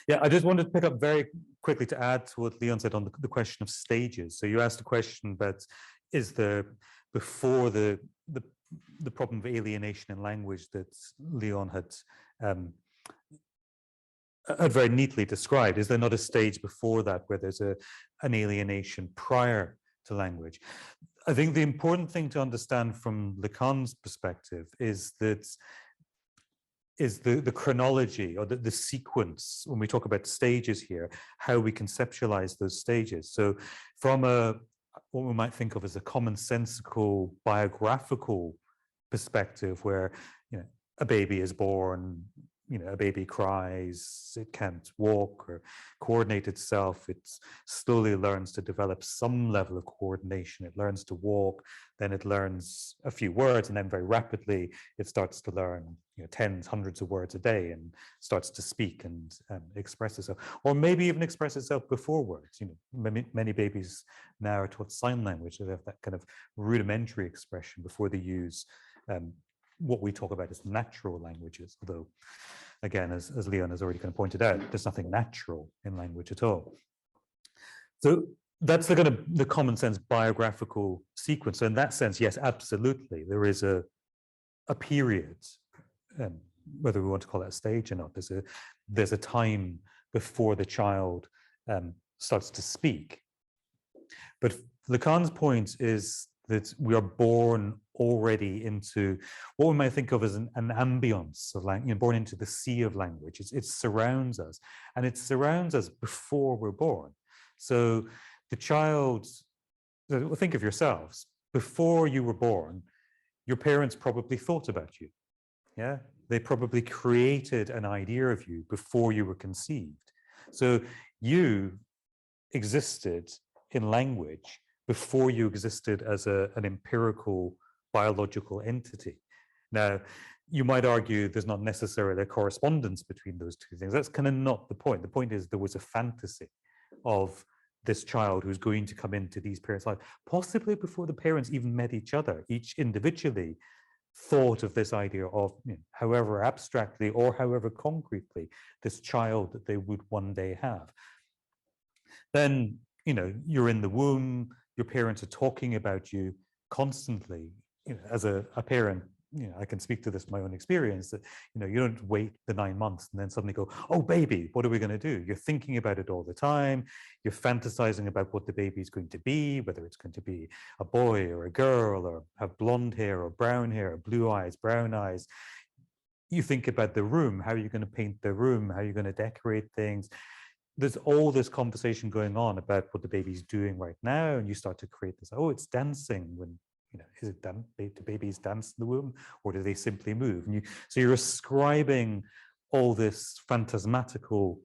Yeah, I just wanted to pick up very quickly to add to what Leon said on the question of stages. So you asked a question about before the problem of alienation in language that Leon had very neatly described. Is there not a stage before that where there's an alienation prior to language? I think the important thing to understand from Lacan's perspective is that the chronology or the sequence, when we talk about stages here, how we conceptualize those stages. So from what we might think of as a commonsensical biographical perspective, where a baby is born, a baby cries, it can't walk or coordinate itself. It slowly learns to develop some level of coordination. It learns to walk, then it learns a few words, and then very rapidly it starts to learn tens, hundreds of words a day and starts to speak and express itself, or maybe even express itself before words. Many babies now are taught sign language. They have that kind of rudimentary expression before they use what we talk about as natural languages, although, again, as Leon has already kind of pointed out, there's nothing natural in language at all. So that's the kind of the common sense biographical sequence. So in that sense, yes, absolutely, there is a period, whether we want to call that a stage or not. There's a time before the child starts to speak. But Lacan's point is that we are born already into what we might think of as an ambience of language, born into the sea of language. It surrounds us, and it surrounds us before we're born. So the child, think of yourselves, before you were born, your parents probably thought about you. Yeah, they probably created an idea of you before you were conceived. So you existed in language before you existed as an empirical biological entity. Now, you might argue there's not necessarily a correspondence between those two things. That's kind of not the point. The point is there was a fantasy of this child who's going to come into these parents' lives, possibly before the parents even met each other. Each individually thought of this idea of, however abstractly or however concretely, this child that they would one day have. Then, you're in the womb, your parents are talking about you constantly. As a parent, I can speak to this from my own experience, that, you don't wait the 9 months and then suddenly go, oh, baby, what are we going to do? You're thinking about it all the time. You're fantasizing about what the baby is going to be, whether it's going to be a boy or a girl, or have blonde hair or brown hair, or blue eyes, brown eyes. You think about the room. How are you going to paint the room? How are you going to decorate things? There's all this conversation going on about what the baby's doing right now, and you start to create this, oh, it's dancing. When, is it do babies dance in the womb, or do they simply move? And so you're ascribing all this phantasmatical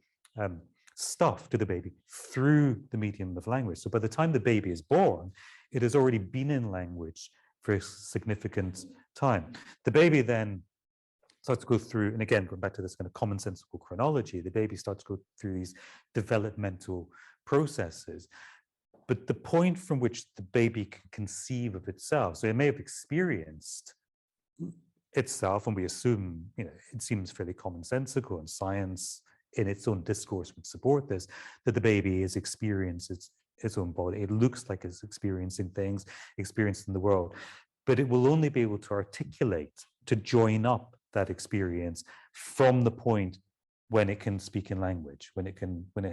stuff to the baby through the medium of language. So by the time the baby is born, it has already been in language for a significant time. The baby then starts to go through, and again, going back to this kind of commonsensical chronology, the baby starts to go through these developmental processes. But the point from which the baby can conceive of itself, so it may have experienced itself, and we assume, it seems fairly commonsensical, and science in its own discourse would support this, that the baby has experienced its own body. It looks like it's experiencing things, experienced in the world, but it will only be able to articulate, to join up that experience from the point when it can speak in language, when it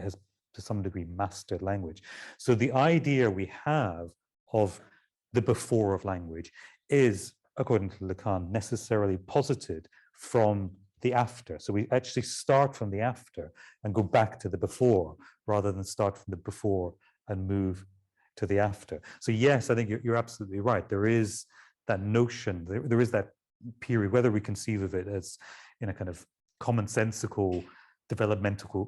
has to some degree mastered language. So the idea we have of the before of language is, according to Lacan, necessarily posited from the after. So we actually start from the after and go back to the before, rather than start from the before and move to the after. So yes, I think you're absolutely right. There is that notion, there is that period, whether we conceive of it as in a kind of commonsensical, developmental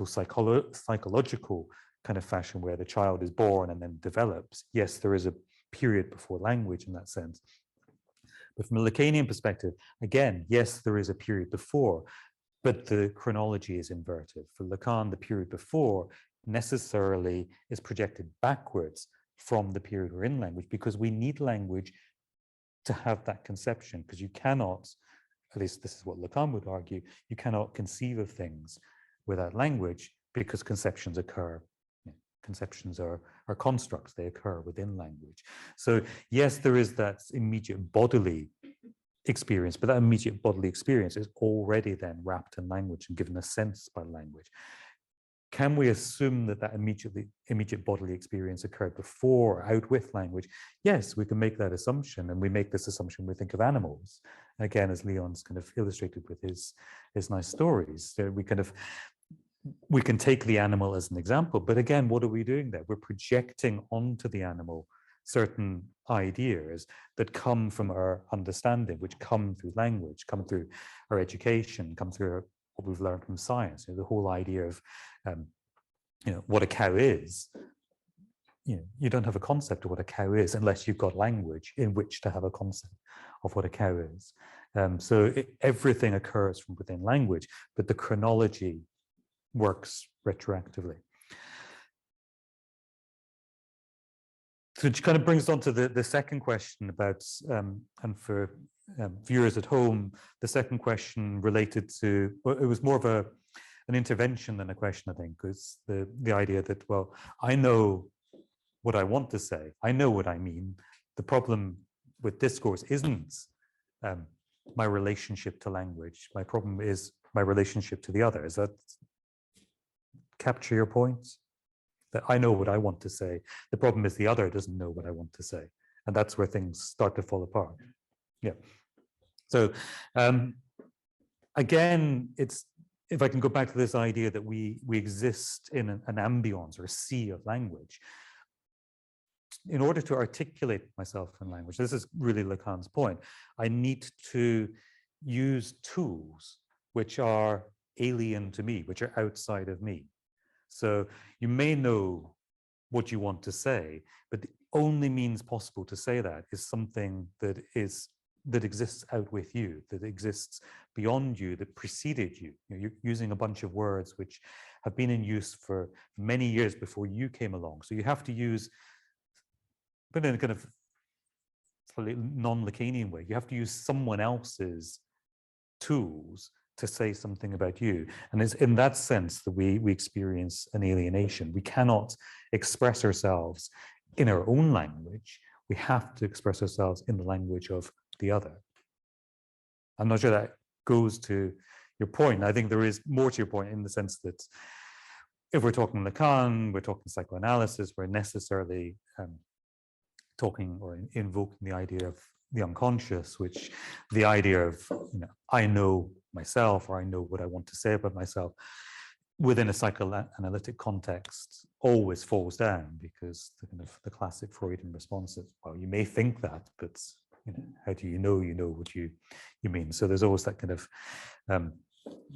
psychological kind of fashion, where the child is born and then develops. Yes, there is a period before language in that sense. But from a Lacanian perspective, again, yes, there is a period before, but the chronology is inverted. For Lacan, the period before necessarily is projected backwards from the period we're in language, because we need language to have that conception, because you cannot, at least this is what Lacan would argue, you cannot conceive of things without language because conceptions occur. Conceptions are constructs, they occur within language. So yes, there is that immediate bodily experience, but that immediate bodily experience is already then wrapped in language and given a sense by language. Can we assume that that immediate bodily experience occurred before, out with language? Yes, we can make that assumption, and we make this assumption when we think of animals. Again, as Leon's kind of illustrated with his nice stories, so we can take the animal as an example, but again, what are we doing there? We're projecting onto the animal certain ideas that come from our understanding, which come through language, come through our education, come through what we've learned from science. The whole idea of, what a cow is. You don't have a concept of what a cow is unless you've got language in which to have a concept of what a cow is. So everything occurs from within language, but the chronology works retroactively. So it kind of brings on to the second question about, and for viewers at home, the second question related to, well, it was more of an intervention than a question, I think, because the idea that, well, I know what I want to say, I know what I mean. The problem with discourse isn't my relationship to language. My problem is my relationship to the other. Is that capture your point? That I know what I want to say. The problem is the other doesn't know what I want to say. And that's where things start to fall apart. Yeah. So again, if I can go back to this idea that we exist in an ambience or a sea of language, in order to articulate myself in language, this is really Lacan's point, I need to use tools which are alien to me, which are outside of me. So you may know what you want to say, but the only means possible to say that is something that exists out with you, that exists beyond you, that preceded you. You're using a bunch of words which have been in use for many years before you came along. So you have to use, but in a kind of non-Lacanian way, you have to use someone else's tools to say something about you. And it's in that sense that we experience an alienation. We cannot express ourselves in our own language. We have to express ourselves in the language of the other. I'm not sure that goes to your point. I think there is more to your point in the sense that if we're talking Lacan, we're talking psychoanalysis, we're necessarily talking or invoking the idea of the unconscious, which the idea of, I know myself, or I know what I want to say about myself, within a psychoanalytic context always falls down, because the classic Freudian response is, well, you may think that, but how do you know what you mean? So there's always that kind of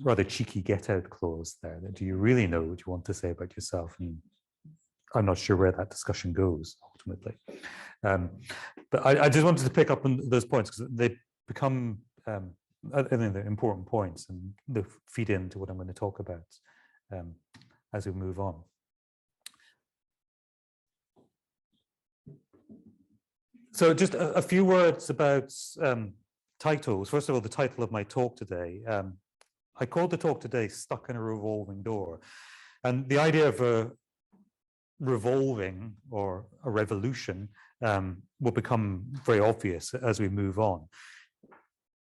rather cheeky get out clause there, that do you really know what you want to say about yourself? And I'm not sure where that discussion goes ultimately. But I just wanted to pick up on those points because they become, I think they're important points, and they feed into what I'm going to talk about as we move on. So just a few words about titles. First of all, the title of my talk today. I called the talk today Stuck in a Revolving Door. And the idea of a revolving or a revolution will become very obvious as we move on.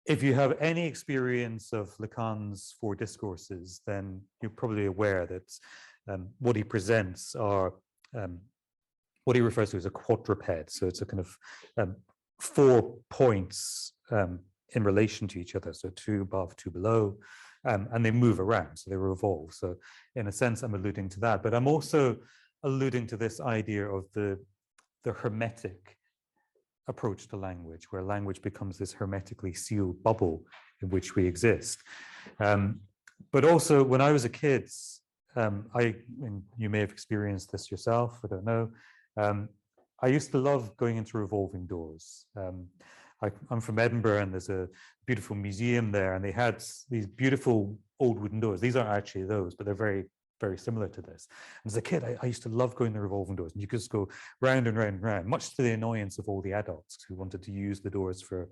If you have any experience of Lacan's four discourses, then you're probably aware that what he presents are what he refers to as a quadruped. So it's a kind of 4 points in relation to each other. So 2 above, 2 below, and they move around, so they revolve. So in a sense, I'm alluding to that, but I'm also alluding to this idea of the hermetic approach to language, where language becomes this hermetically sealed bubble in which we exist. But also, when I was a kid, and you may have experienced this yourself, I don't know, I used to love going into revolving doors. I'm from Edinburgh, and there's a beautiful museum there, and they had these beautiful old wooden doors. These aren't actually those, but they're very, very similar to this. And as a kid, I used to love going to revolving doors, and you could just go round and round and round, much to the annoyance of all the adults who wanted to use the doors for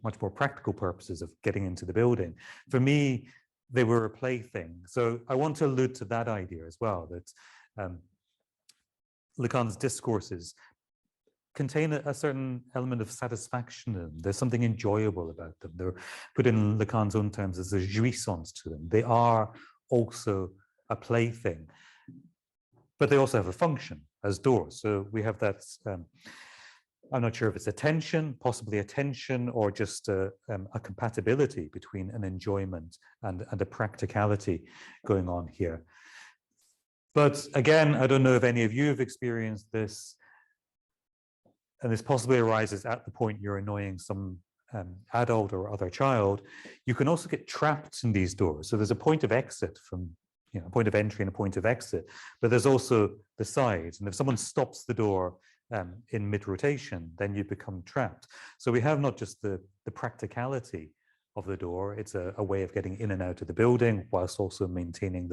much more practical purposes of getting into the building. For me, they were a plaything. So I want to allude to that idea as well, that Lacan's discourses contain a certain element of satisfaction in them. There's something enjoyable about them. They're put in Lacan's own terms as a jouissance to them. They are also a plaything, but they also have a function as doors. So we have that, I'm not sure if it's attention, possibly attention, or just a compatibility between an enjoyment and a practicality going on here. But again, I don't know if any of you have experienced this, and this possibly arises at the point you're annoying some adult or other child. You can also get trapped in these doors. So there's a point of exit from, a point of entry and a point of exit, but there's also the sides. And if someone stops the door in mid-rotation, then you become trapped. So we have not just the practicality of the door, it's a way of getting in and out of the building whilst also maintaining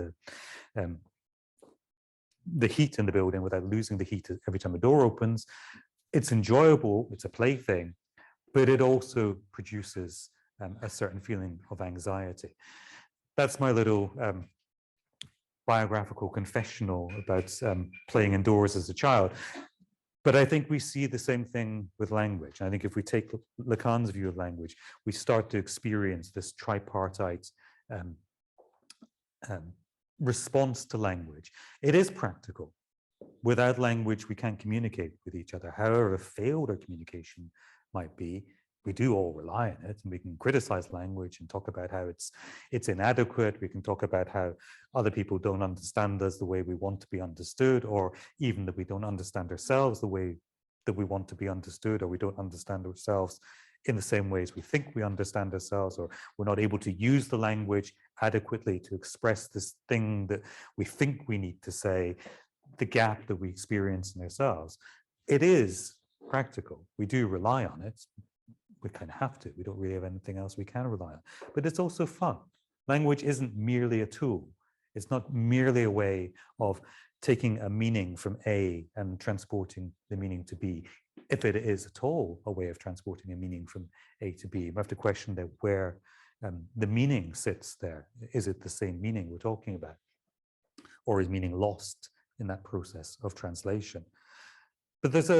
the heat in the building without losing the heat every time a door opens. It's enjoyable, it's a plaything, but it also produces a certain feeling of anxiety. That's my little biographical confessional about playing indoors as a child. But I think we see the same thing with language. I think if we take Lacan's view of language, we start to experience this tripartite response to language. It is practical. Without language, we can't communicate with each other. However failed our communication might be, we do all rely on it, and we can criticize language and talk about how it's inadequate. We can talk about how other people don't understand us the way we want to be understood, or even that we don't understand ourselves the way that we want to be understood, or we don't understand ourselves in the same ways we think we understand ourselves, or we're not able to use the language adequately to express this thing that we think we need to say, the gap that we experience in ourselves. It is practical. We do rely on it. We kind of have to. We don't really have anything else we can rely on. But it's also fun. Language isn't merely a tool. It's not merely a way of taking a meaning from A and transporting the meaning to B, if it is at all a way of transporting a meaning from A to B. We have to question that where the meaning sits there. Is it the same meaning we're talking about? Or is meaning lost in that process of translation? But there's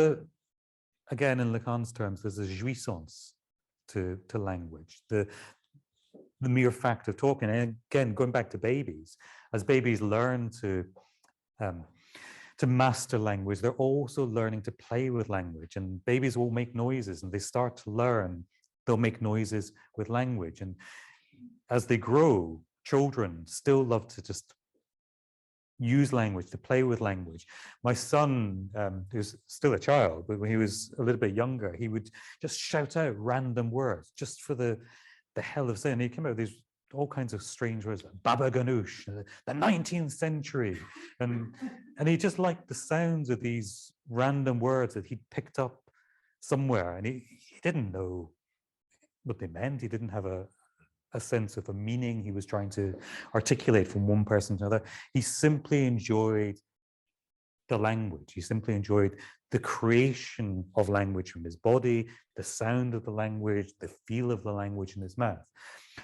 again, in Lacan's terms, there's a jouissance to language. The mere fact of talking, and again, going back to babies, as babies learn to master language, they're also learning to play with language, and babies will make noises, and they start to learn, they'll make noises with language. And as they grow, children still love to just use language, to play with language. My son, who's still a child, but when he was a little bit younger, he would just shout out random words just for the hell of saying. He came out with these all kinds of strange words, like Baba Ganoush, the 19th century. And he just liked the sounds of these random words that he'd picked up somewhere. And he didn't know what they meant. He didn't have a sense of a meaning he was trying to articulate from one person to another. He simply enjoyed the language. He simply enjoyed the creation of language from his body, the sound of the language, the feel of the language in his mouth.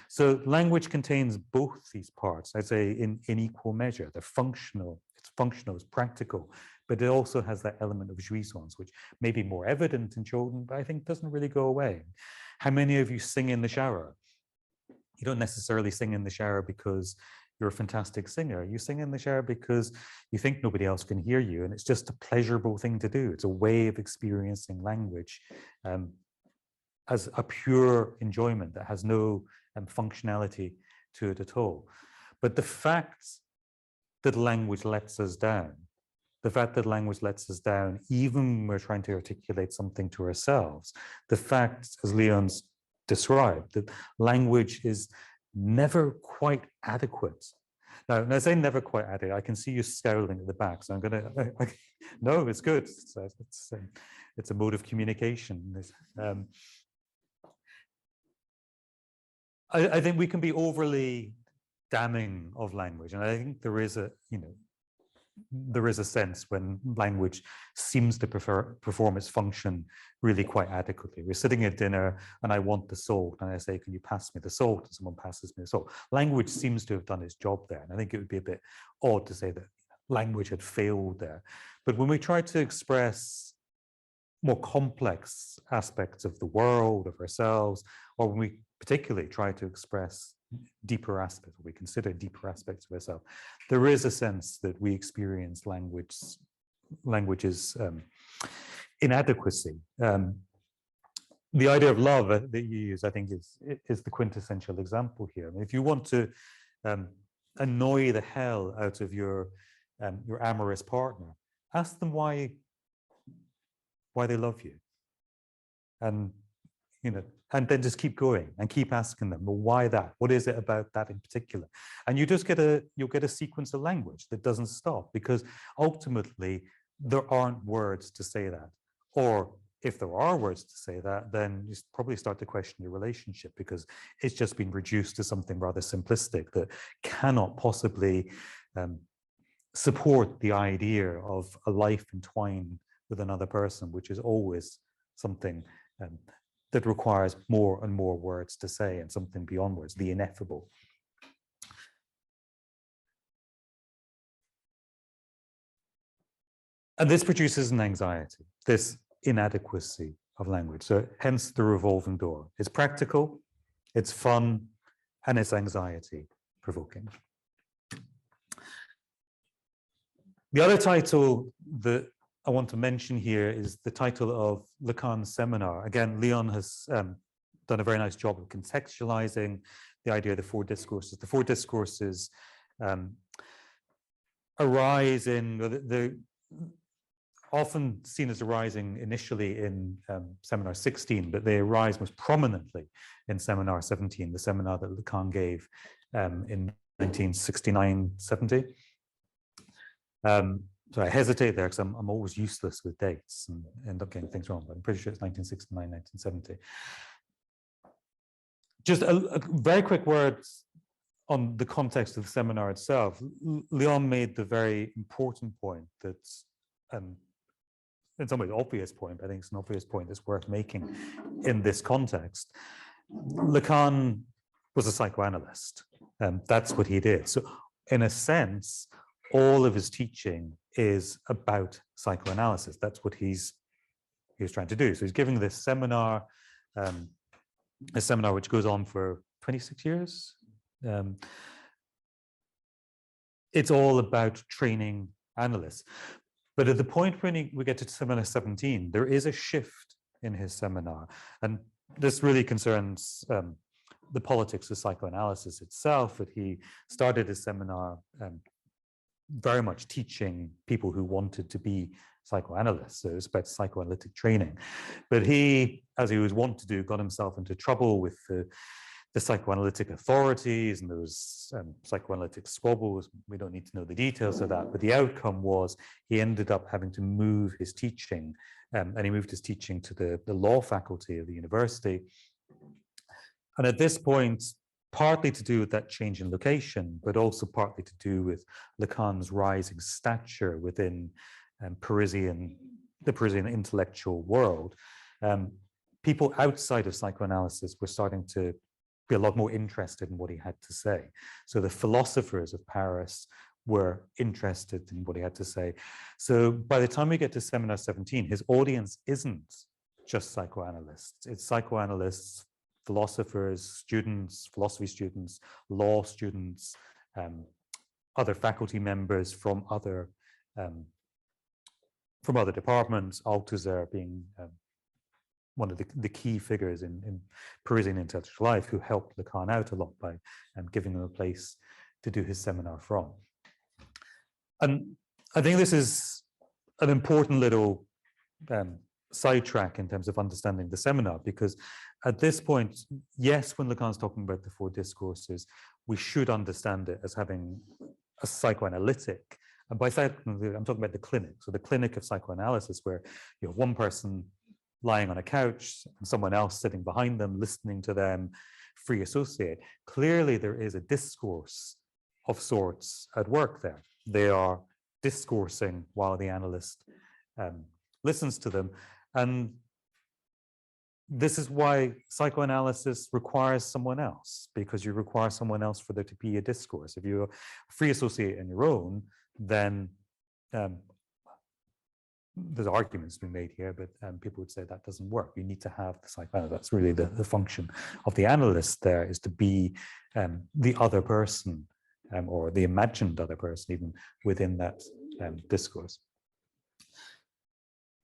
So language contains both these parts, I'd say, in equal measure. They're functional, it's practical, but it also has that element of jouissance, which may be more evident in children, but I think doesn't really go away. How many of you sing in the shower? You don't necessarily sing in the shower because you're a fantastic singer. You sing in the shower because you think nobody else can hear you, and it's just a pleasurable thing to do. It's a way of experiencing language as a pure enjoyment that has no functionality to it at all. But the fact that language lets us down, even when we're trying to articulate something to ourselves, the fact, as Leon's described, that language is never quite adequate. Now, when I say never quite adequate, I can see you scowling at the back, so I'm going to, no, it's good. It's a mode of communication. I think we can be overly damning of language, and I think there is there is a sense when language seems to perform its function really quite adequately. We're sitting at dinner and I want the salt, and I say, can you pass me the salt? And someone passes me the salt. Language seems to have done its job there. And I think it would be a bit odd to say that language had failed there. But when we try to express more complex aspects of the world, of ourselves, or when we particularly try to express deeper aspects, or we consider deeper aspects of ourselves, there is a sense that we experience language's inadequacy. The idea of love that you use, I think, is the quintessential example here. I mean, if you want to annoy the hell out of your amorous partner, ask them why they love you, and and then just keep going and keep asking them, well, why that? What is it about that in particular? And you just you'll get a sequence of language that doesn't stop, because ultimately there aren't words to say that. Or if there are words to say that, then you probably start to question your relationship, because it's just been reduced to something rather simplistic that cannot possibly support the idea of a life entwined with another person, which is always something that requires more and more words to say, and something beyond words, the ineffable. And this produces an anxiety, this inadequacy of language. So hence the revolving door. It's practical, it's fun, and it's anxiety provoking. The other title that I want to mention here is the title of Lacans Seminar. Again, Leon has done a very nice job of contextualizing the idea of the four discourses. The four discourses arise they're often seen as arising initially in Seminar 16, but they arise most prominently in Seminar 17, the seminar that Lacan gave in 1969-70. So I hesitate there because I'm always useless with dates and end up getting things wrong, but I'm pretty sure it's 1969, 1970. Just a very quick word on the context of the seminar itself. Leon made the very important point that's, in some ways, obvious point, but I think it's an obvious point that's worth making in this context. Lacan was a psychoanalyst, and that's what he did. So in a sense, all of his teaching is about psychoanalysis. That's what he was trying to do. So he's giving this seminar, a seminar which goes on for 26 years. It's all about training analysts. But at the point when we get to Seminar 17, there is a shift in his seminar. And this really concerns the politics of psychoanalysis itself, that he started his seminar very much teaching people who wanted to be psychoanalysts. So it was about psychoanalytic training. But he, as he was wont to do, got himself into trouble with the psychoanalytic authorities, and there was psychoanalytic squabbles. We don't need to know the details of that, but the outcome was he ended up having to move his teaching, and he moved his teaching to the law faculty of the university. And at this point, partly to do with that change in location, but also partly to do with Lacan's rising stature within the Parisian intellectual world, people outside of psychoanalysis were starting to be a lot more interested in what he had to say. So the philosophers of Paris were interested in what he had to say. So by the time we get to Seminar 17, his audience isn't just psychoanalysts. It's psychoanalysts, philosophers, students, philosophy students, law students, other faculty members from other departments, Althusser being one of the key figures in Parisian intellectual life, who helped Lacan out a lot by giving him a place to do his seminar from. And I think this is an important little sidetrack in terms of understanding the seminar, because at this point, yes, when Lacan's talking about the four discourses, we should understand it as having a psychoanalytic, and by psychoanalytic, I'm talking about the clinic. So the clinic of psychoanalysis, where you have one person lying on a couch and someone else sitting behind them, listening to them, free associate. Clearly, there is a discourse of sorts at work there. They are discoursing while the analyst listens to them. And this is why psychoanalysis requires someone else, because you require someone else for there to be a discourse. If you free associate on your own, then there's arguments being made here, but people would say that doesn't work. You need to have the psychoanalyst. That's really the function of the analyst there, is to be the other person, or the imagined other person, even within that discourse.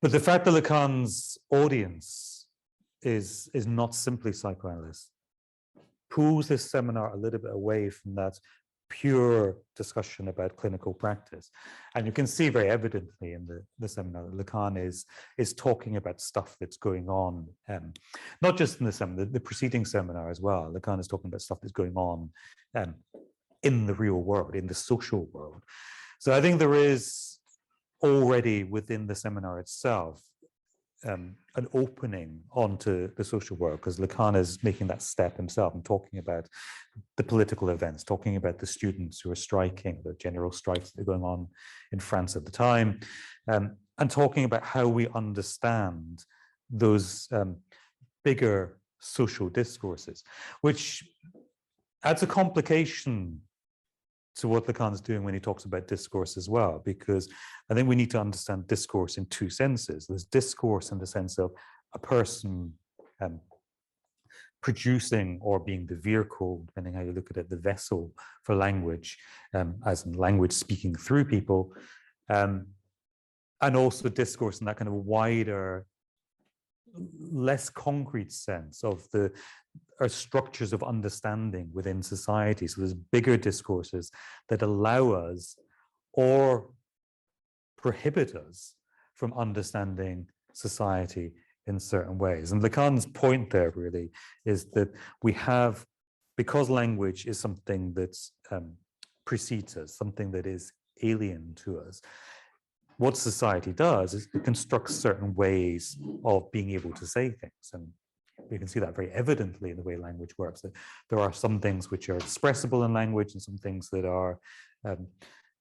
But the fact that Lacan's audience is not simply psychoanalysts pulls this seminar a little bit away from that pure discussion about clinical practice. And you can see very evidently in the seminar that Lacan is talking about stuff that's going on, not just in the seminar, the preceding seminar as well. Lacan is talking about stuff that's going on in the real world, in the social world. So I think there is already within the seminar itself an opening onto the social world, because Lacan is making that step himself and talking about the political events, talking about the students who are striking, the general strikes that are going on in France at the time, and talking about how we understand those bigger social discourses, which adds a complication to what Lacan is doing when he talks about discourse as well, because I think we need to understand discourse in two senses. There's discourse in the sense of a person producing or being the vehicle, depending how you look at it, the vessel for language, as in language speaking through people, and also discourse in that kind of wider, less concrete sense of the structures of understanding within society. So there's bigger discourses that allow us or prohibit us from understanding society in certain ways. And Lacan's point there really is that we have, because language is something that precedes us, something that is alien to us, what society does is it constructs certain ways of being able to say things. And we can see that very evidently in the way language works. That there are some things which are expressible in language and some things that are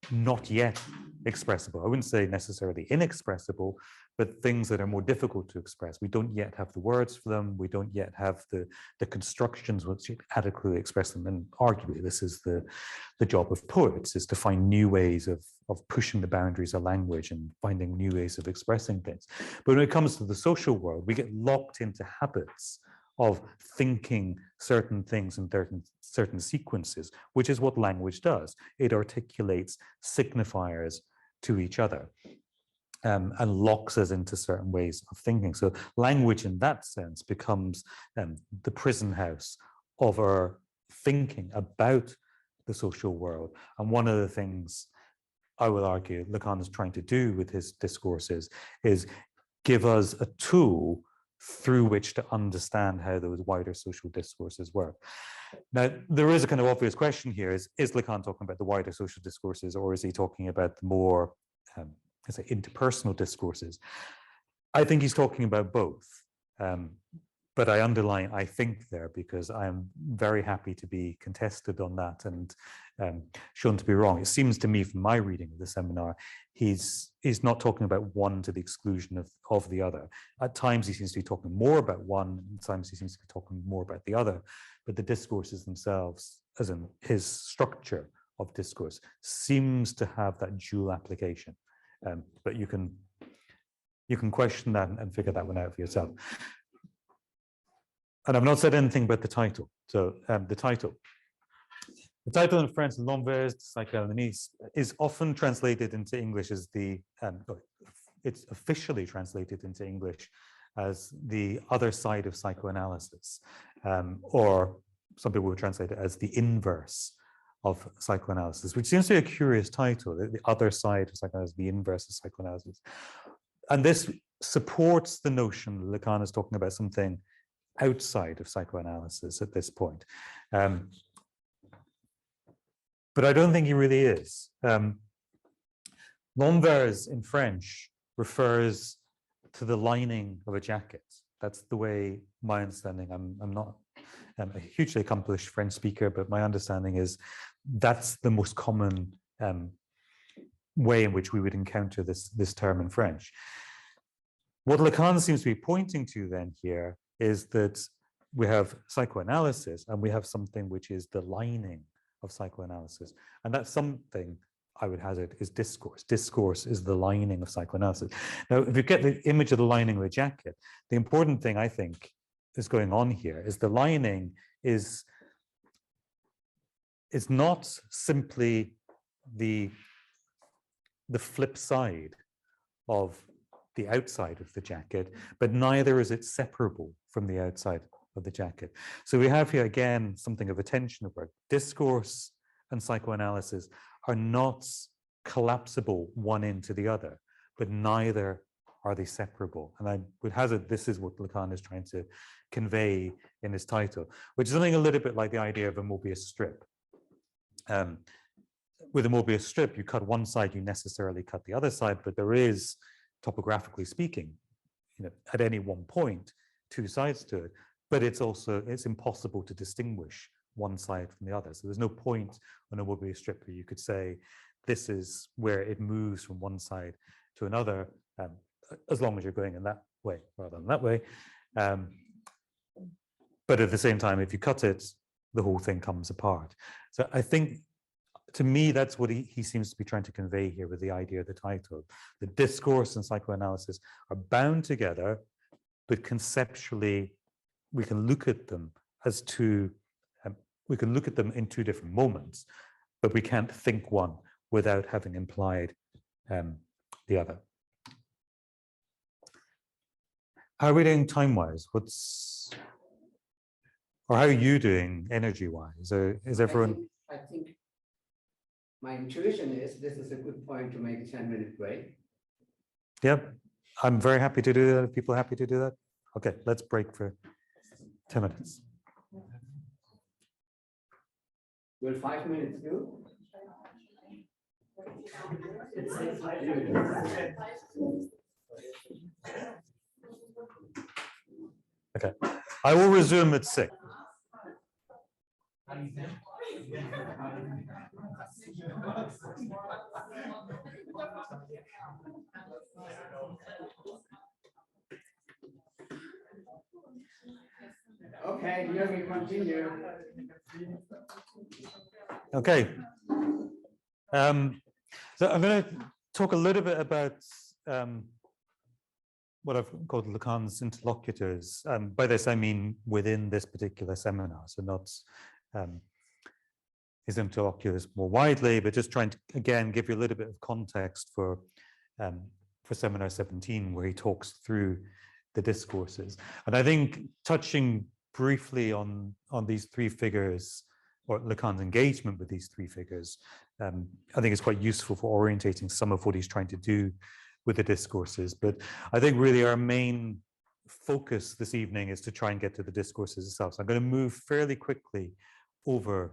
not yet expressible. I wouldn't say necessarily inexpressible, but things that are more difficult to express. We don't yet have the words for them. We don't yet have the constructions which adequately express them. And arguably, this is the job of poets, is to find new ways of pushing the boundaries of language and finding new ways of expressing things. But when it comes to the social world, we get locked into habits of thinking certain things in certain sequences, which is what language does. It articulates signifiers to each other and locks us into certain ways of thinking. So language in that sense becomes the prison house of our thinking about the social world. And one of the things I will argue Lacan is trying to do with his discourses is give us a tool through which to understand how those wider social discourses work. Now, there is a kind of obvious question here, is Lacan talking about the wider social discourses, or is he talking about the more let's say interpersonal discourses? I think he's talking about both. But I underline "I think" there, because I am very happy to be contested on that and shown to be wrong. It seems to me from my reading of the seminar, he's not talking about one to the exclusion of the other. At times he seems to be talking more about one, at times he seems to be talking more about the other, but the discourses themselves, as in his structure of discourse, seems to have that dual application. But you can question that and figure that one out for yourself. And I've not said anything about the title. So the title in French, L'Envers de psychanalyse, is often translated into English as it's officially translated into English as the other side of psychoanalysis, or some people would translate it as the inverse of psychoanalysis, which seems to be a curious title, the other side of psychoanalysis, the inverse of psychoanalysis. And this supports the notion that Lacan is talking about something outside of psychoanalysis at this point. But I don't think he really is. L'envers in French refers to the lining of a jacket. That's the way my understanding, I'm not a hugely accomplished French speaker, but my understanding is that's the most common way in which we would encounter this term in French. What Lacan seems to be pointing to then here is that we have psychoanalysis and we have something which is the lining of psychoanalysis. And that something, I would hazard, is discourse. Discourse is the lining of psychoanalysis. Now, if you get the image of the lining of a jacket, the important thing I think is going on here is the lining is not simply the flip side of the outside of the jacket, but neither is it separable from the outside of the jacket. So we have here again something of a tension of where discourse and psychoanalysis are not collapsible one into the other, but neither are they separable. And I would hazard this is what Lacan is trying to convey in his title, which is something a little bit like the idea of a Mobius strip. With a Mobius strip, you cut one side, you necessarily cut the other side, but there is, topographically speaking, at any one point, two sides to it. But it's impossible to distinguish one side from the other. So there's no point on a Mobius strip where you could say this is where it moves from one side to another, as long as you're going in that way rather than that way. But at the same time, if you cut it, the whole thing comes apart. So I think, to me, that's what he seems to be trying to convey here with the idea of the title. The discourse and psychoanalysis are bound together, but conceptually, we can look at them as two, we can look at them in two different moments, but we can't think one without having implied the other. How are we doing time-wise? Or how are you doing energy-wise? Is everyone? I think my intuition is this is a good point to make a 10-minute break. Yep, I'm very happy to do that. Are people happy to do that? Okay, let's break for 10 minutes. Will 5 minutes do? Okay, I will resume at 6. Okay, here we continue. Okay. So I'm going to talk a little bit about what I've called Lacan's interlocutors. By this, I mean within this particular seminar, so not his interlocutors more widely, but just trying to, again, give you a little bit of context for Seminar 17, where he talks through the discourses. And I think touching briefly on these three figures, or Lacan's engagement with these three figures, I think it's quite useful for orientating some of what he's trying to do with the discourses. But I think really our main focus this evening is to try and get to the discourses itself. So I'm going to move fairly quickly over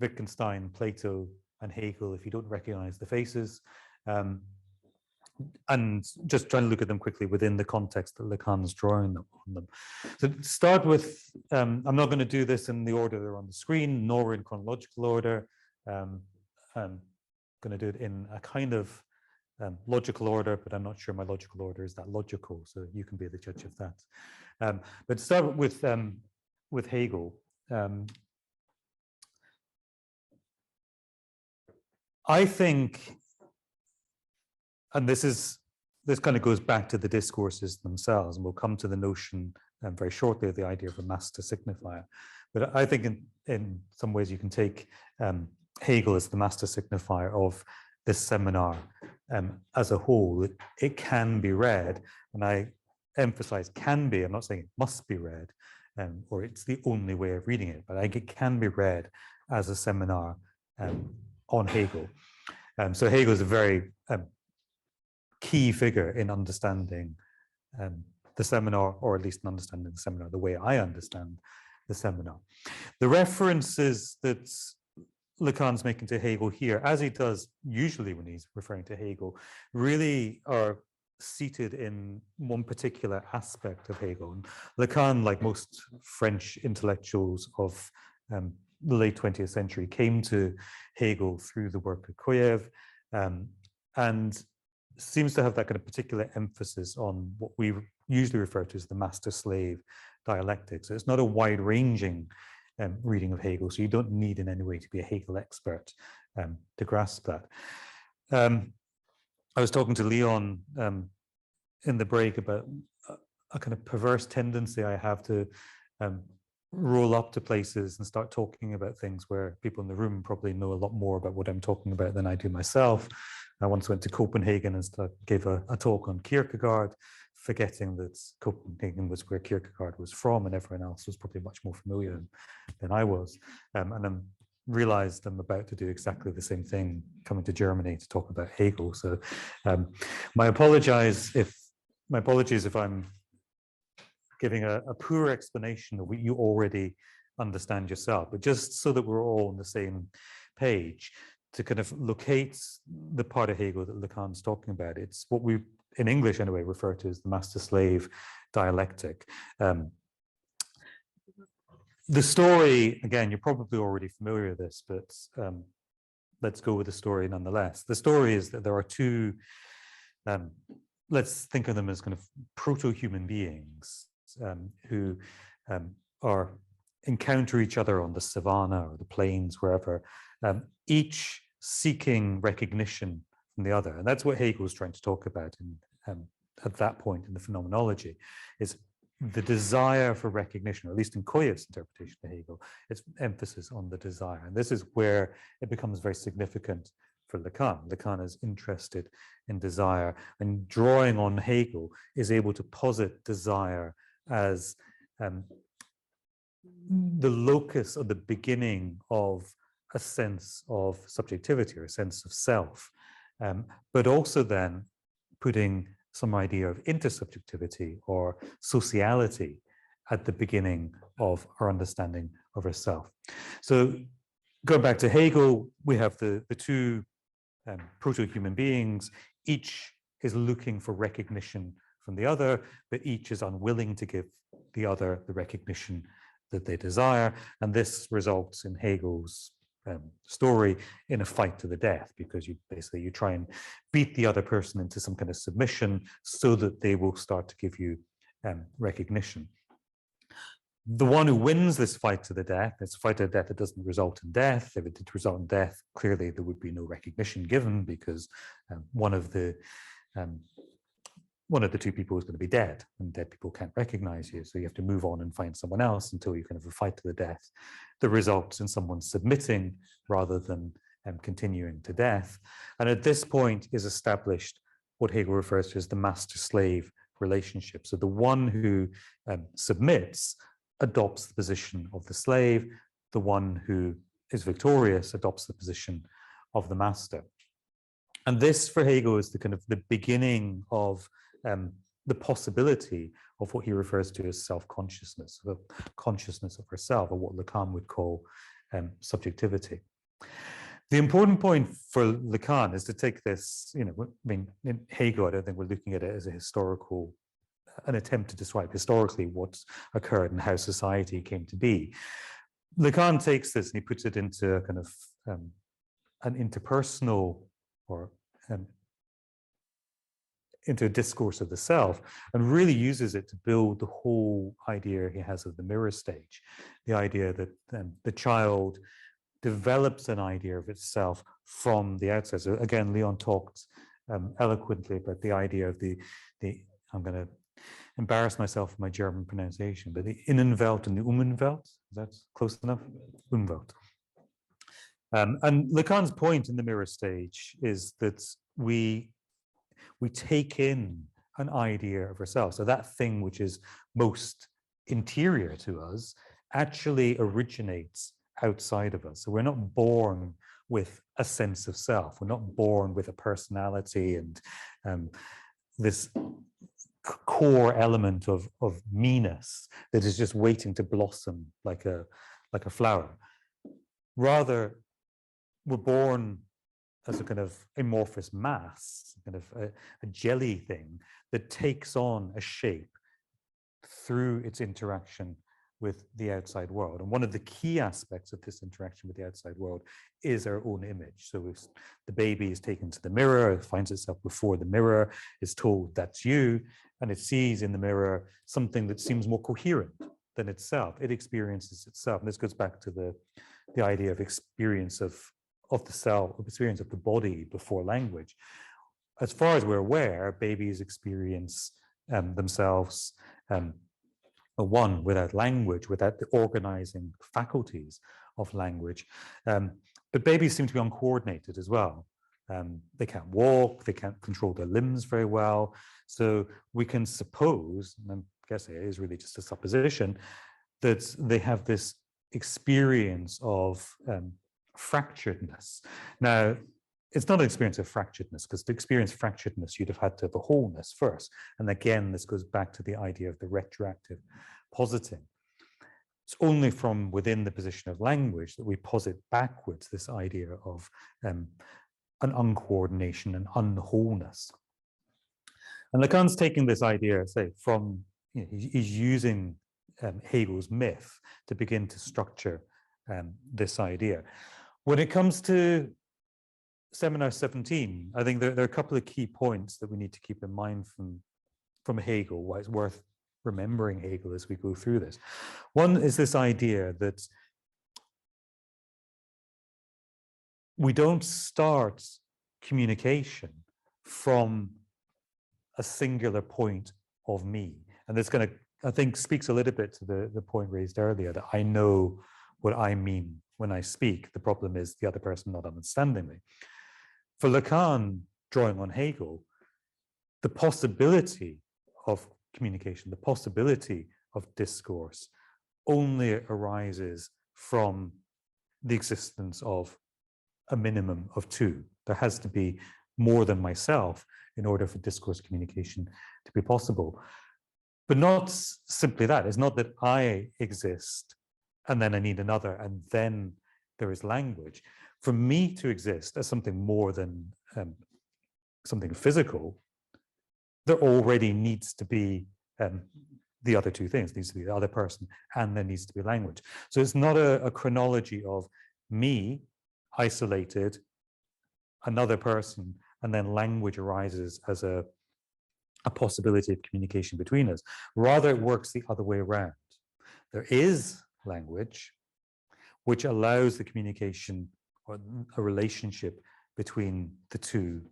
Wittgenstein, Plato, and Hegel, if you don't recognize the faces, and just trying to look at them quickly within the context that Lacan's drawing on them. So to start with, I'm not going to do this in the order they're on the screen, nor in chronological order. I'm going to do it in a kind of logical order, but I'm not sure my logical order is that logical, so you can be the judge of that. But to start with Hegel, I think, and this kind of goes back to the discourses themselves, and we'll come to the notion very shortly of the idea of a master signifier. But I think in some ways you can take Hegel as the master signifier of this seminar as a whole. It can be read, and I emphasize can be, I'm not saying it must be read, or it's the only way of reading it, but I think it can be read as a seminar on Hegel. So Hegel is a very key figure in understanding the seminar, or at least in understanding the seminar the way I understand the seminar. The references that Lacan's making to Hegel here, as he does usually when he's referring to Hegel, really are seated in one particular aspect of Hegel. And Lacan, like most French intellectuals of the late 20th century, came to Hegel through the work of Koyev, and seems to have that kind of particular emphasis on what we usually refer to as the master-slave dialectic. So it's not a wide-ranging reading of Hegel, so you don't need in any way to be a Hegel expert to grasp that. I was talking to Leon in the break about a kind of perverse tendency I have to roll up to places and start talking about things where people in the room probably know a lot more about what I'm talking about than I do myself. I once went to Copenhagen and gave a talk on Kierkegaard, forgetting that Copenhagen was where Kierkegaard was from, and everyone else was probably much more familiar than I was. And then realized I'm about to do exactly the same thing coming to Germany to talk about Hegel. So my apologies if I'm giving a poor explanation of what you already understand yourself, but just so that we're all on the same page, to kind of locate the part of Hegel that Lacan's talking about. It's what we, in English anyway, refer to as the master-slave dialectic. The story, again, you're probably already familiar with this, but let's go with the story nonetheless. The story is that there are two, let's think of them as kind of proto-human beings who encounter each other on the savannah or the plains, wherever, each seeking recognition from the other. And that's what Hegel's trying to talk about at that point in the phenomenology, is the desire for recognition, or at least in Koyev's interpretation of Hegel, its emphasis on the desire. And this is where it becomes very significant for Lacan. Lacan is interested in desire, and drawing on Hegel is able to posit desire as the locus or the beginning of a sense of subjectivity or a sense of self, but also then putting some idea of intersubjectivity or sociality at the beginning of our understanding of ourself. So going back to Hegel, we have the two proto-human beings. Each is looking for recognition from the other, but each is unwilling to give the other the recognition that they desire. And this results in Hegel's story in a fight to the death, because you try and beat the other person into some kind of submission so that they will start to give you recognition. The one who wins this fight to the death, it's a fight to the death that doesn't result in death. If it did result in death, clearly there would be no recognition given, because one of the two people is going to be dead, and dead people can't recognize you. So you have to move on and find someone else until you kind of a fight to the death that results in someone submitting rather than continuing to death. And at this point is established what Hegel refers to as the master-slave relationship. So the one who submits adopts the position of the slave. The one who is victorious adopts the position of the master. And this for Hegel is the kind of the beginning of the possibility of what he refers to as self-consciousness, the consciousness of herself, or what Lacan would call subjectivity. The important point for Lacan is to take this, I mean, in Hegel, I don't think we're looking at it as an attempt to describe historically what's occurred and how society came to be. Lacan takes this and he puts it into a kind of an interpersonal or into a discourse of the self, and really uses it to build the whole idea he has of the mirror stage, the idea that the child develops an idea of itself from the outset. So again, Leon talked eloquently about the idea of the I'm going to embarrass myself with my German pronunciation, but the Innenwelt and the Umwelt, is that close enough? Umwelt. And Lacan's point in the mirror stage is that we take in an idea of ourselves. So that thing which is most interior to us actually originates outside of us. So we're not born with a sense of self. We're not born with a personality and this core element of me-ness that is just waiting to blossom like a flower. Rather, we're born as a kind of amorphous mass, kind of a jelly thing that takes on a shape through its interaction with the outside world. And one of the key aspects of this interaction with the outside world is our own image. So if the baby is taken to the mirror, it finds itself before the mirror, is told that's you, and it sees in the mirror something that seems more coherent than itself. It experiences itself. And this goes back to the idea of experience of the self, experience of the body before language. As far as we're aware, babies experience themselves one without language, without the organizing faculties of language. But babies seem to be uncoordinated as well. They can't walk, they can't control their limbs very well. So we can suppose, and I guess it is really just a supposition, that they have this experience of fracturedness. Now, it's not an experience of fracturedness, because to experience fracturedness, you'd have had to have a wholeness first. And again, this goes back to the idea of the retroactive positing. It's only from within the position of language that we posit backwards this idea of an uncoordination and unwholeness. And Lacan's taking this idea, say, from, he's using Hegel's myth to begin to structure this idea. When it comes to Seminar 17, I think there are a couple of key points that we need to keep in mind from Hegel, why it's worth remembering Hegel as we go through this. One is this idea that we don't start communication from a singular point of me. And this kind of, I think, speaks a little bit to the point raised earlier, that I know what I mean when I speak. The problem is the other person not understanding me. For Lacan, drawing on Hegel, the possibility of communication, the possibility of discourse only arises from the existence of a minimum of two. There has to be more than myself in order for discourse communication to be possible. But not simply that. It's not that I exist and then I need another and then there is language. For me to exist as something more than something physical, there already needs to be the other two things. It needs to be the other person and there needs to be language. So it's not a chronology of me isolated, another person, and then language arises as a possibility of communication between us. Rather, it works the other way around. There is language, which allows the communication or a relationship between the two.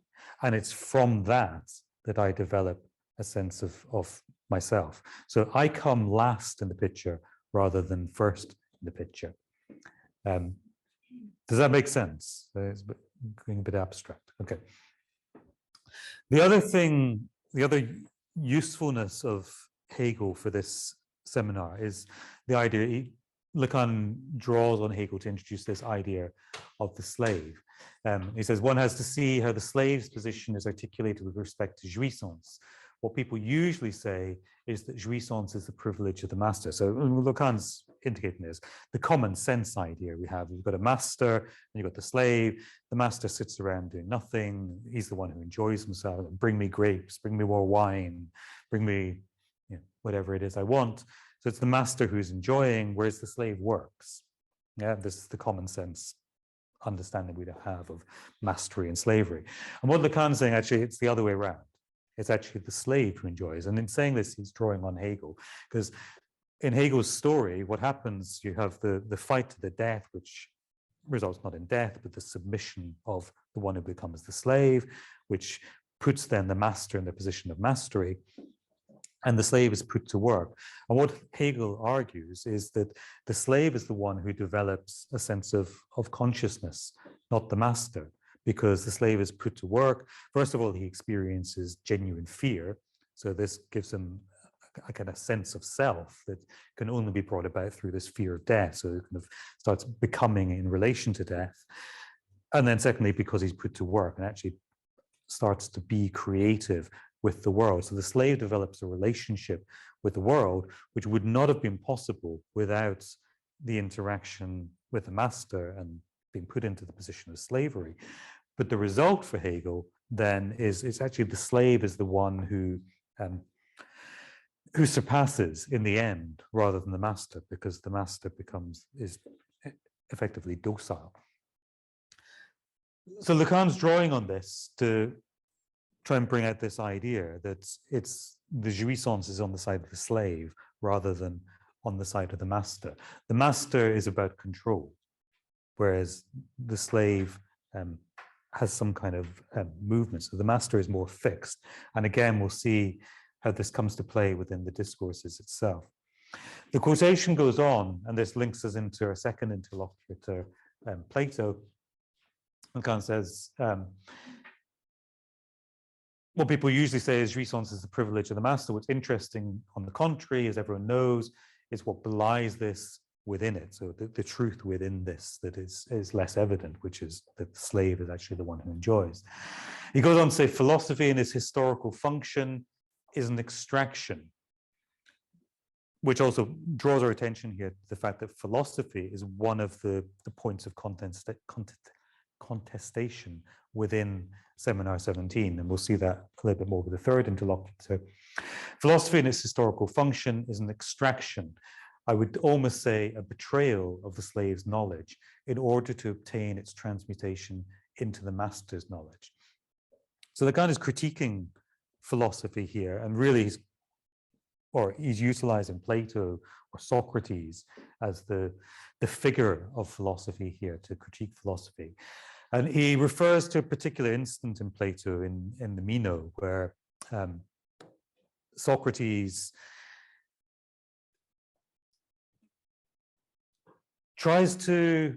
And it's from that that I develop a sense of myself. So I come last in the picture rather than first in the picture. Does that make sense? It's going a bit abstract. Okay. The other thing, the other usefulness of Hegel for this seminar is the idea, Lacan draws on Hegel to introduce this idea of the slave. He says, one has to see how the slave's position is articulated with respect to jouissance. What people usually say is that jouissance is the privilege of the master. So Lacan's indicating this, the common sense idea we have. You've got a master and you've got the slave. The master sits around doing nothing. He's the one who enjoys himself. Bring me grapes, bring me more wine, bring me whatever it is I want. So it's the master who's enjoying, whereas the slave works. Yeah, this is the common sense understanding we have of mastery and slavery. And what Lacan's saying, actually, it's the other way around. It's actually the slave who enjoys. And in saying this, he's drawing on Hegel, because in Hegel's story, what happens, you have the fight to the death, which results not in death, but the submission of the one who becomes the slave, which puts then the master in the position of mastery. And the slave is put to work. And what Hegel argues is that the slave is the one who develops a sense of consciousness, not the master, because the slave is put to work. First of all, he experiences genuine fear. So this gives him a kind of sense of self that can only be brought about through this fear of death. So it kind of starts becoming in relation to death. And then secondly, because he's put to work and actually starts to be creative with the world. So the slave develops a relationship with the world, which would not have been possible without the interaction with the master and being put into the position of slavery. But the result for Hegel then is it's actually the slave is the one who surpasses in the end rather than the master, because the master is effectively docile. So Lacan's drawing on this to try and bring out this idea that it's the jouissance is on the side of the slave rather than on the side of the master. The master is about control, whereas the slave has some kind of movement. So the master is more fixed. And again, we'll see how this comes to play within the discourses itself. The quotation goes on, and this links us into our second interlocutor, Plato. Lacan says, what people usually say is jouissance is the privilege of the master. What's interesting, on the contrary, as everyone knows, is what belies this within it. So the truth within this that is less evident, which is that the slave is actually the one who enjoys. He goes on to say, philosophy in its historical function is an extraction, which also draws our attention here to the fact that philosophy is one of the points of contestation within Seminar 17, and we'll see that a little bit more with the third interlocutor. Philosophy in its historical function is an extraction, I would almost say a betrayal of the slave's knowledge in order to obtain its transmutation into the master's knowledge. So Lacan is critiquing philosophy here, and really he's utilizing Plato or Socrates as the figure of philosophy here to critique philosophy. And he refers to a particular instance in Plato in the Meno, where Socrates tries to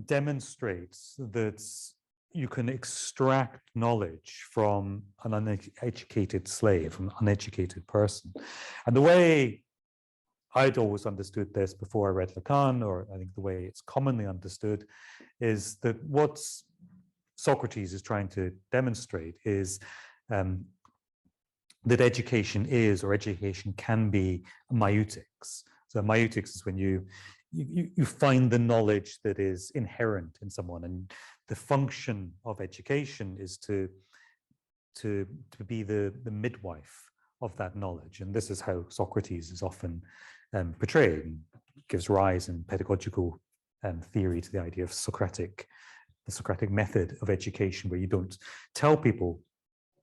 demonstrate that you can extract knowledge from an uneducated slave, from an uneducated person. And the way I'd always understood this before I read Lacan, or I think the way it's commonly understood, is that what Socrates is trying to demonstrate is that education is, or education can be, maiutics. So maiutics is when you find the knowledge that is inherent in someone, and the function of education is to be the midwife of that knowledge. And this is how Socrates is often portrayed, and gives rise in pedagogical theory to the idea of the Socratic method of education, where you don't tell people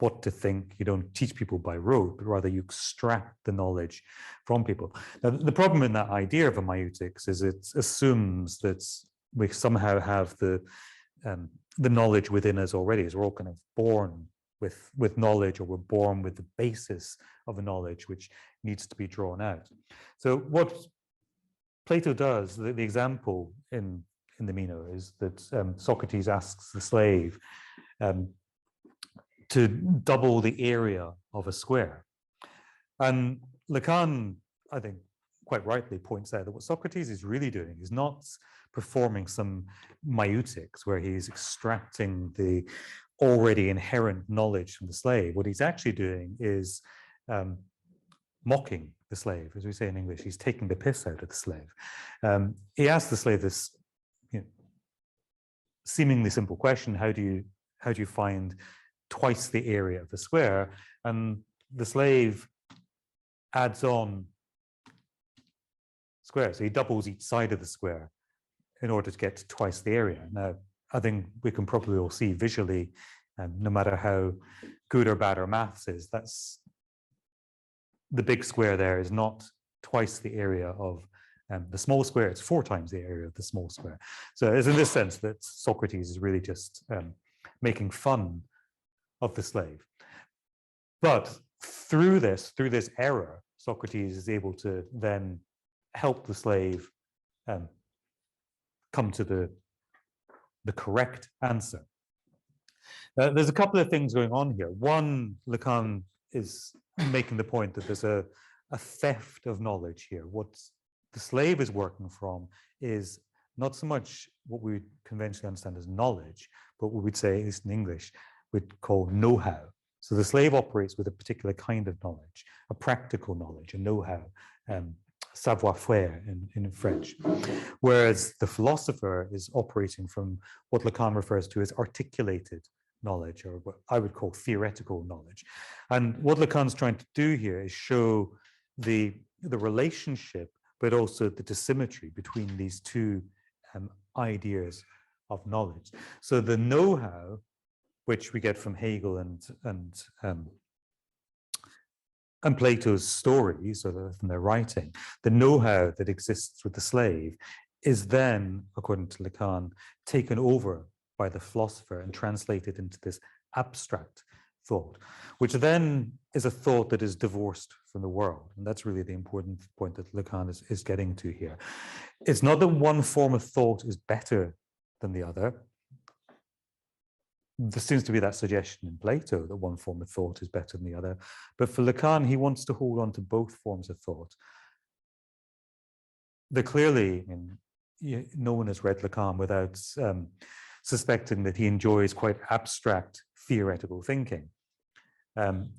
what to think, you don't teach people by rote, but rather you extract the knowledge from people. Now, the problem in that idea of a maiutics is it assumes that we somehow have the knowledge within us already, as we're all kind of born with knowledge, or we're born with the basis of a knowledge which needs to be drawn out. So what Plato does, the example in the Meno, is that Socrates asks the slave to double the area of a square. And Lacan, I think, quite rightly points out that what Socrates is really doing is not performing some maiutics where he's extracting the already inherent knowledge from the slave. What he's actually doing is mocking the slave, as we say in English. He's taking the piss out of the slave. He asks the slave this seemingly simple question: how do you find twice the area of the square? And the slave adds on square, so he doubles each side of the square in order to get to twice the area. Now, I think we can probably all see visually, no matter how good or bad our maths is, that's the big square there is not twice the area of the small square, it's 4 times the area of the small square. So it's in this sense that Socrates is really just making fun of the slave. But through this error, Socrates is able to then help the slave come to the correct answer. There's a couple of things going on here. One, Lacan is making the point that there's a theft of knowledge here. What the slave is working from is not so much what we conventionally understand as knowledge, but what we'd say, at least in English, we'd call know-how. So the slave operates with a particular kind of knowledge, a practical knowledge, a know-how, savoir-faire in French. Whereas the philosopher is operating from what Lacan refers to as articulated knowledge, or what I would call theoretical knowledge. And what Lacan's trying to do here is show the relationship, but also the dissymmetry between these two ideas of knowledge. So the know-how, which we get from Hegel and Plato's stories, or from their writing, the know-how that exists with the slave is then, according to Lacan, taken over by the philosopher and translated into this abstract thought, which then is a thought that is divorced from the world. And that's really the important point that Lacan is getting to here. It's not that one form of thought is better than the other. There seems to be that suggestion in Plato that one form of thought is better than the other. But for Lacan, he wants to hold on to both forms of thought. They're clearly, I mean, no one has read Lacan without suspecting that he enjoys quite abstract theoretical thinking.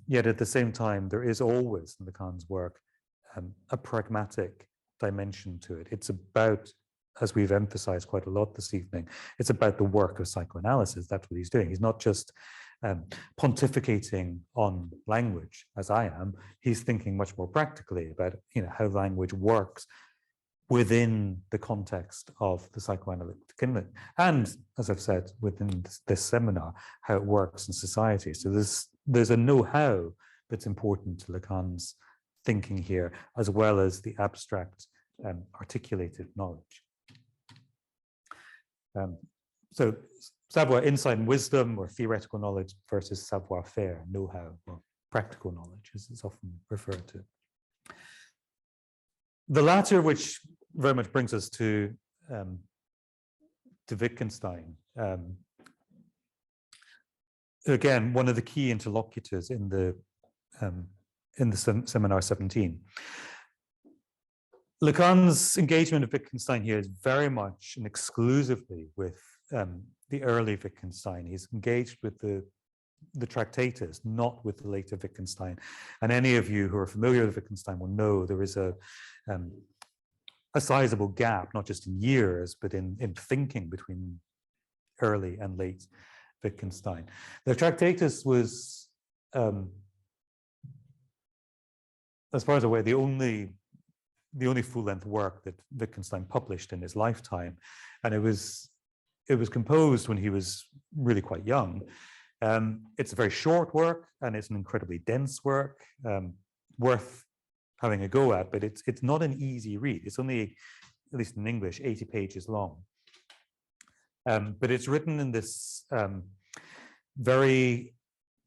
Yet at the same time, there is always in Lacan's work a pragmatic dimension to it. It's about, as we've emphasized quite a lot this evening, it's about the work of psychoanalysis. That's what he's doing. He's not just pontificating on language, as I am. He's thinking much more practically about, how language works within the context of the psychoanalytic community. And, as I've said, within this seminar, how it works in society. So there's a know-how that's important to Lacan's thinking here, as well as the abstract articulated knowledge. So savoir, insight and wisdom, or theoretical knowledge, versus savoir-faire, know-how, or practical knowledge, as it's often referred to. The latter, which very much brings us to Wittgenstein. Again, one of the key interlocutors in the Seminar 17. Lacan's engagement of Wittgenstein here is very much and exclusively with the early Wittgenstein. He's engaged with the Tractatus, not with the later Wittgenstein. And any of you who are familiar with Wittgenstein will know there is a sizable gap, not just in years, but in thinking between early and late Wittgenstein. The Tractatus was, as far as I'm aware, the only full-length work that Wittgenstein published in his lifetime, and it was composed when he was really quite young. It's a very short work, and it's an incredibly dense work, worth having a go at, but it's not an easy read. It's only, at least in English, 80 pages long. But it's written in this very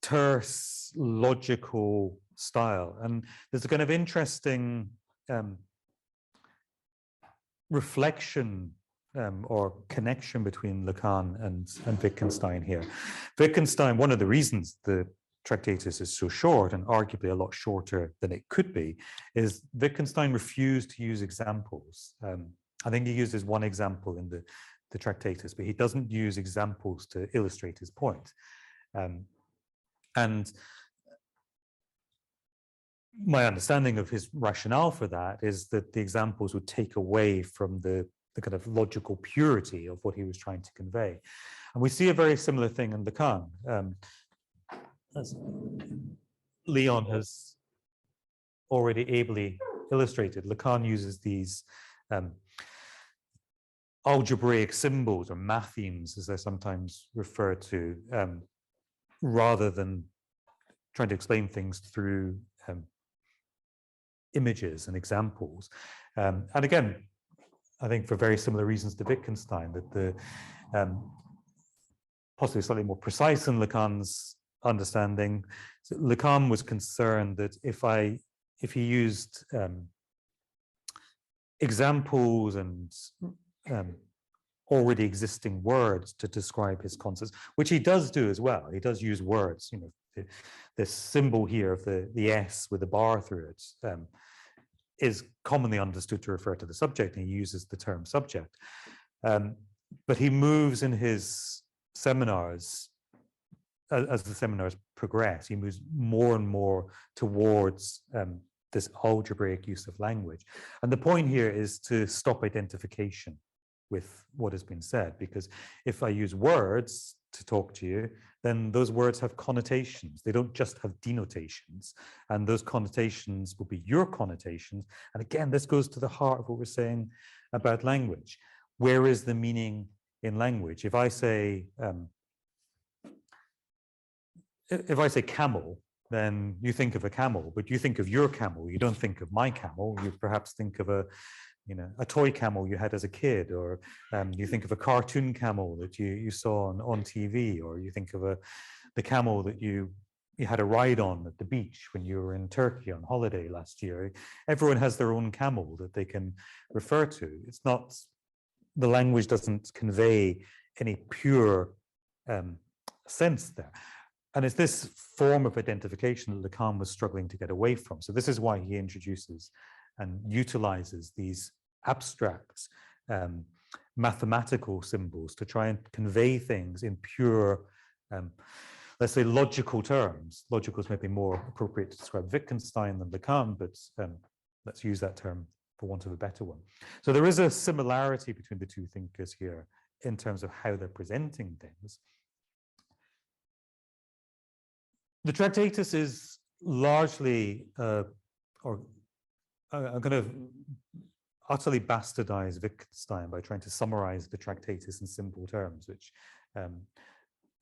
terse, logical style. And there's a kind of interesting reflection or connection between Lacan and Wittgenstein here. Wittgenstein, one of the reasons the Tractatus is so short, and arguably a lot shorter than it could be, is Wittgenstein refused to use examples. I think he uses one example in the Tractatus, but he doesn't use examples to illustrate his point. And my understanding of his rationale for that is that the examples would take away from the kind of logical purity of what he was trying to convey. And we see a very similar thing in Lacan. As Leon has already ably illustrated, Lacan uses these algebraic symbols, or mathemes, as they're sometimes referred to, rather than trying to explain things through images and examples. And again, I think for very similar reasons to Wittgenstein, that the possibly slightly more precise in Lacan's understanding. So Lacan was concerned that if he used examples and already existing words to describe his concepts, which he does do as well. He does use words. This symbol here of the S with a bar through it is commonly understood to refer to the subject, and he uses the term subject. But he moves in his seminars, as the seminars progress, he moves more and more towards this algebraic use of language. And the point here is to stop identification with what has been said, because if I use words to talk to you, then those words have connotations. They don't just have denotations. And those connotations will be your connotations. And again, this goes to the heart of what we're saying about language. Where is the meaning in language? If I say camel, then you think of a camel, but you think of your camel. You don't think of my camel. You perhaps think of a toy camel you had as a kid, or you think of a cartoon camel that you saw on TV, or you think of the camel that you had a ride on at the beach when you were in Turkey on holiday last year. Everyone has their own camel that they can refer to. It's not, the language doesn't convey any pure sense there. And it's this form of identification that Lacan was struggling to get away from. So this is why he introduces and utilizes these abstract mathematical symbols to try and convey things in pure, let's say, logical terms. Logical is maybe more appropriate to describe Wittgenstein than Lacan, but let's use that term for want of a better one. So there is a similarity between the two thinkers here in terms of how they're presenting things. The Tractatus is largely, I'm going to utterly bastardize Wittgenstein by trying to summarize the Tractatus in simple terms, which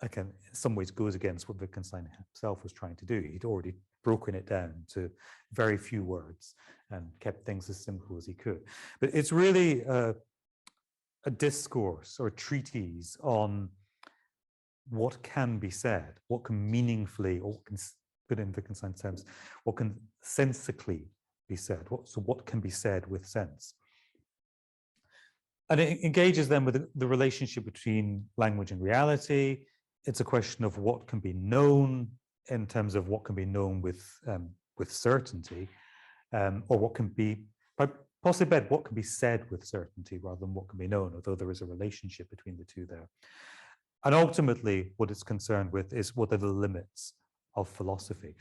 again, in some ways goes against what Wittgenstein himself was trying to do. He'd already broken it down to very few words and kept things as simple as he could. But it's really a discourse or a treatise on what can be said, what can meaningfully, or what can, put in Wittgenstein's terms, what can sensically be said, what can be said with sense. And it engages then with the relationship between language and reality. It's a question of what can be known in terms of what can be known with certainty, or what can be, possibly what can be said with certainty rather than what can be known, although there is a relationship between the two there. And ultimately, what it's concerned with is what are the limits of philosophy.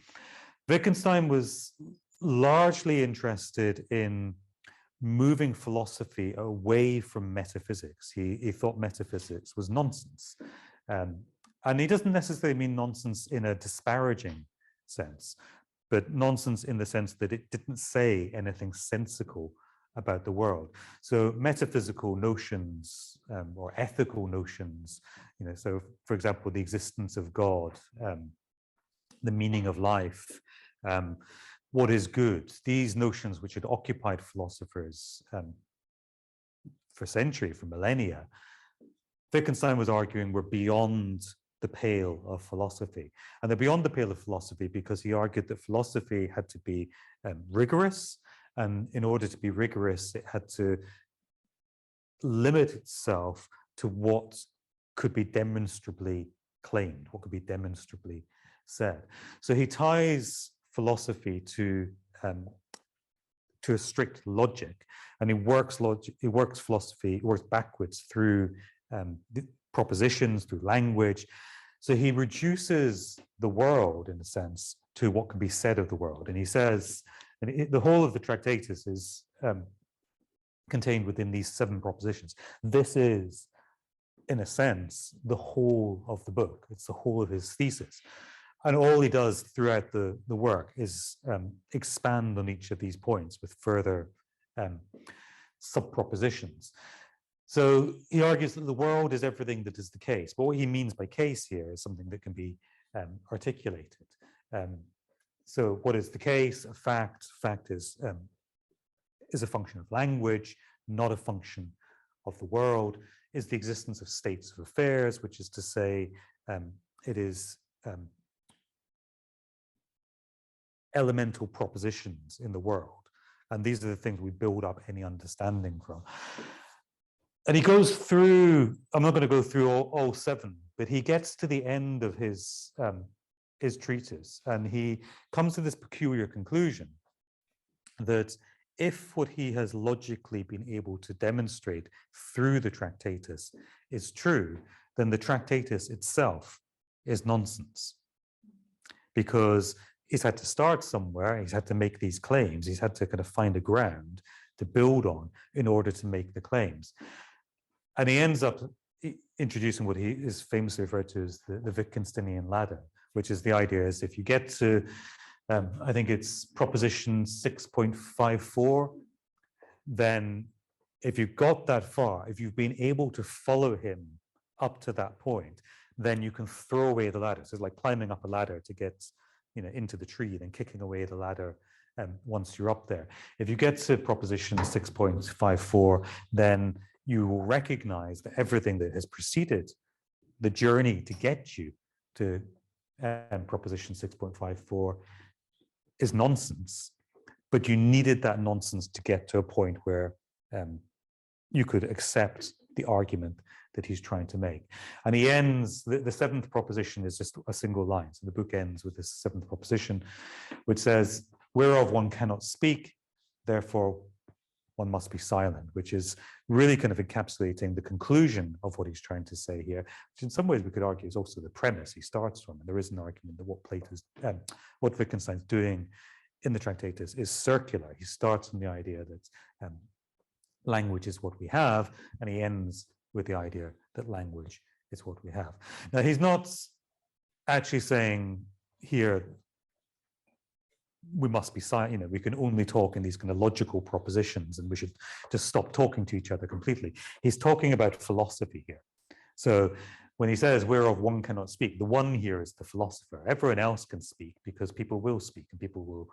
Wittgenstein was largely interested in moving philosophy away from metaphysics. He thought metaphysics was nonsense. And he doesn't necessarily mean nonsense in a disparaging sense, but nonsense in the sense that it didn't say anything sensical about the world. So metaphysical notions or ethical notions, so for example, the existence of God, the meaning of life, what is good, these notions which had occupied philosophers for centuries, for millennia, Wittgenstein was arguing were beyond the pale of philosophy. And they're beyond the pale of philosophy because he argued that philosophy had to be rigorous, and in order to be rigorous, it had to limit itself to what could be demonstrably claimed, what could be demonstrably said. So he ties philosophy to a strict logic, and he works philosophy, he works backwards through the propositions, through language. So he reduces the world, in a sense, to what can be said of the world. And he says, and the whole of the Tractatus is contained within these 7 propositions. This is, in a sense, the whole of the book. It's the whole of his thesis. And all he does throughout the work is expand on each of these points with further sub-propositions. So he argues that the world is everything that is the case. But what he means by case here is something that can be articulated. So what is the case? A fact. Fact is a function of language, not a function of the world. Is the existence of states of affairs, which is to say it is elemental propositions in the world. And these are the things we build up any understanding from. And he goes through, I'm not going to go through all 7, but he gets to the end of his treatise, and he comes to this peculiar conclusion that if what he has logically been able to demonstrate through the Tractatus is true, then the Tractatus itself is nonsense. Because he's had to start somewhere, he's had to make these claims, he's had to kind of find a ground to build on in order to make the claims. And he ends up introducing what he is famously referred to as the Wittgensteinian ladder, which is the idea is if you get to, I think it's proposition 6.54, then if you've got that far, if you've been able to follow him up to that point, then you can throw away the ladder. So it's like climbing up a ladder to get, into the tree, then kicking away the ladder once you're up there. If you get to proposition 6.54, then you will recognize that everything that has preceded the journey to get you to proposition 6.54 is nonsense, but you needed that nonsense to get to a point where you could accept the argument that he's trying to make. And he ends, the seventh proposition is just a single line. So the book ends with this seventh proposition, which says, whereof one cannot speak, therefore one must be silent, which is really kind of encapsulating the conclusion of what he's trying to say here, which in some ways we could argue is also the premise he starts from. And there is an argument that what Wittgenstein's doing in the Tractatus is circular. He starts from the idea that language is what we have, and he ends with the idea that language is what we have. Now, he's not actually saying here we must be silent, we can only talk in these kind of logical propositions and we should just stop talking to each other completely. He's talking about philosophy here. So when he says whereof one cannot speak, the one here is the philosopher. Everyone else can speak because people will speak and people will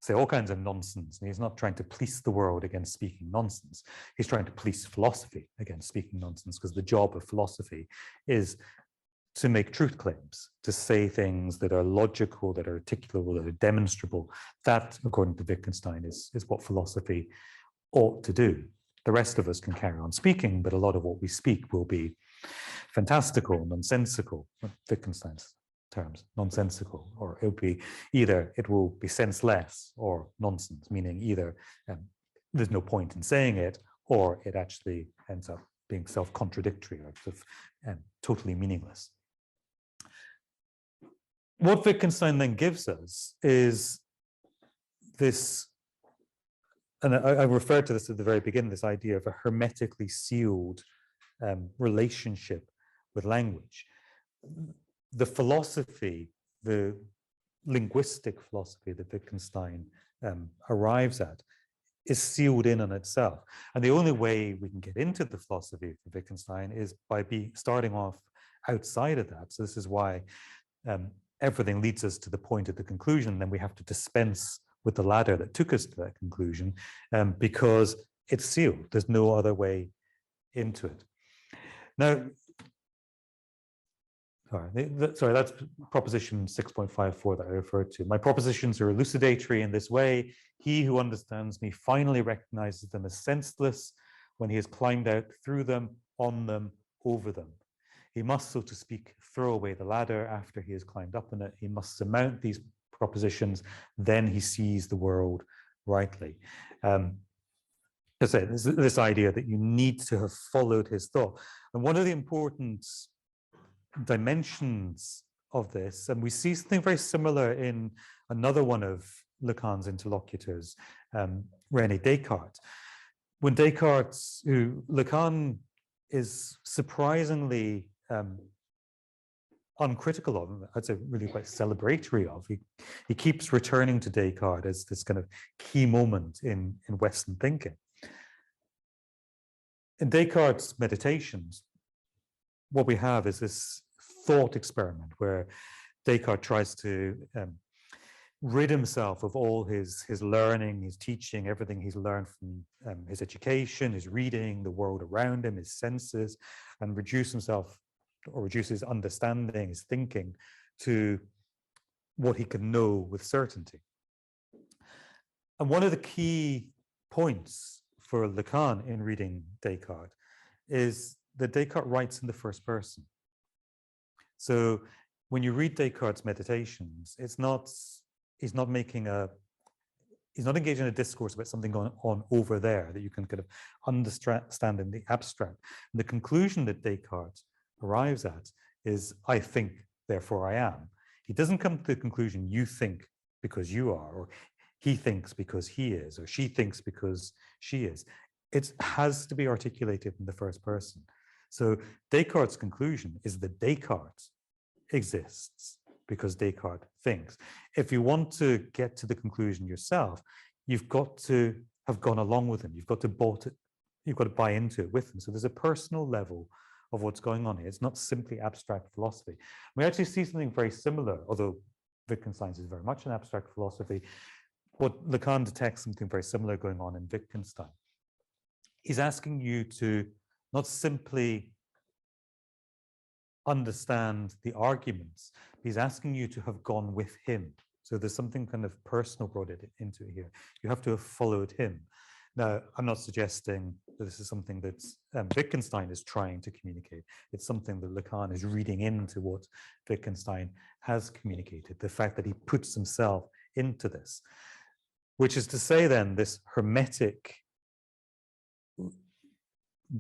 say all kinds of nonsense. And he's not trying to police the world against speaking nonsense. He's trying to police philosophy against speaking nonsense, because the job of philosophy is to make truth claims, to say things that are logical, that are articulable, that are demonstrable. That, according to Wittgenstein, is what philosophy ought to do. The rest of us can carry on speaking, but a lot of what we speak will be fantastical, nonsensical, Wittgenstein's terms, nonsensical, or it will be senseless or nonsense, meaning either there's no point in saying it, or it actually ends up being self-contradictory or sort of, totally meaningless. What Wittgenstein then gives us is this, and I referred to this at the very beginning, this idea of a hermetically sealed relationship with language. The philosophy, the linguistic philosophy that Wittgenstein arrives at is sealed in on itself. And the only way we can get into the philosophy of Wittgenstein is by starting off outside of that. So this is why everything leads us to the point of the conclusion. Then we have to dispense with the ladder that took us to that conclusion, because it's sealed. There's no other way into it. Now, sorry, that's proposition 6.54 that I referred to. My propositions are elucidatory in this way. He who understands me finally recognizes them as senseless when he has climbed out through them, on them, over them. He must, so to speak, throw away the ladder after he has climbed up on it. He must surmount these propositions, then he sees the world rightly. I say, this idea that you need to have followed his thought. And one of the important dimensions of this, and we see something very similar in another one of Lacan's interlocutors, René Descartes. When Descartes, who Lacan is surprisingly uncritical of, I'd say really quite celebratory of, he keeps returning to Descartes as this kind of key moment in Western thinking. In Descartes' meditations, what we have is this thought experiment where Descartes tries to rid himself of all his learning, his teaching, everything he's learned from his education, his reading, the world around him, his senses, and reduce himself, or reduce his understanding, his thinking, to what he can know with certainty. And one of the key points for Lacan in reading Descartes is that Descartes writes in the first person. So when you read Descartes' meditations, he's not engaging in a discourse about something going on over there that you can kind of understand in the abstract. And the conclusion that Descartes arrives at is, I think, therefore I am. He doesn't come to the conclusion, you think because you are, or he thinks because he is, or she thinks because she is. It has to be articulated in the first person. So Descartes' conclusion is that Descartes exists because Descartes thinks. If you want to get to the conclusion yourself, you've got to have gone along with him. You've got to buy into it with him. So there's a personal level of what's going on here. It's not simply abstract philosophy. We actually see something very similar, although Wittgenstein's is very much an abstract philosophy. What Lacan detects something very similar going on in Wittgenstein. He's asking you to not simply understand the arguments, he's asking you to have gone with him. So there's something kind of personal brought into it here. You have to have followed him. Now, I'm not suggesting that this is something that Wittgenstein is trying to communicate. It's something that Lacan is reading into what Wittgenstein has communicated, the fact that he puts himself into this, which is to say then this hermetic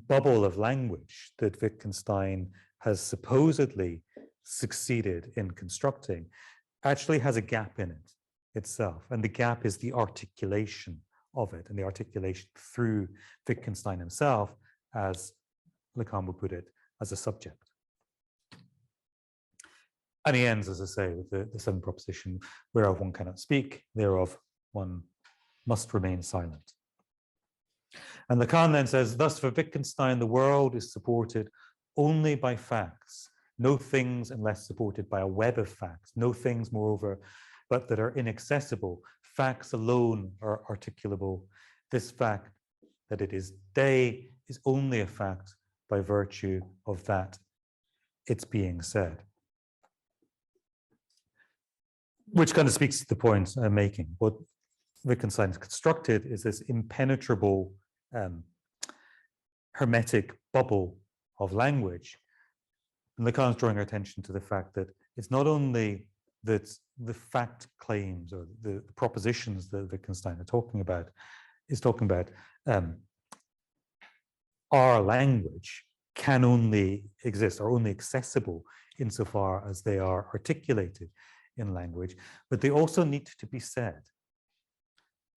bubble of language that Wittgenstein has supposedly succeeded in constructing actually has a gap in it itself. And the gap is the articulation of it, and the articulation through Wittgenstein himself, as Lacan would put it, as a subject. And he ends, as I say, with the seventh proposition, whereof one cannot speak, thereof one must remain silent. And Lacan then says, thus for Wittgenstein, the world is supported only by facts, no things unless supported by a web of facts, no things, moreover, but that are inaccessible. Facts alone are articulable. This fact that it is day is only a fact by virtue of that it's being said. Which kind of speaks to the point I'm making. What Wittgenstein has constructed is this impenetrable hermetic bubble of language. And Lacan's drawing our attention to the fact that it's not only that the fact claims or the propositions that Wittgenstein is talking about our language can only exist, or only accessible insofar as they are articulated in language, but they also need to be said.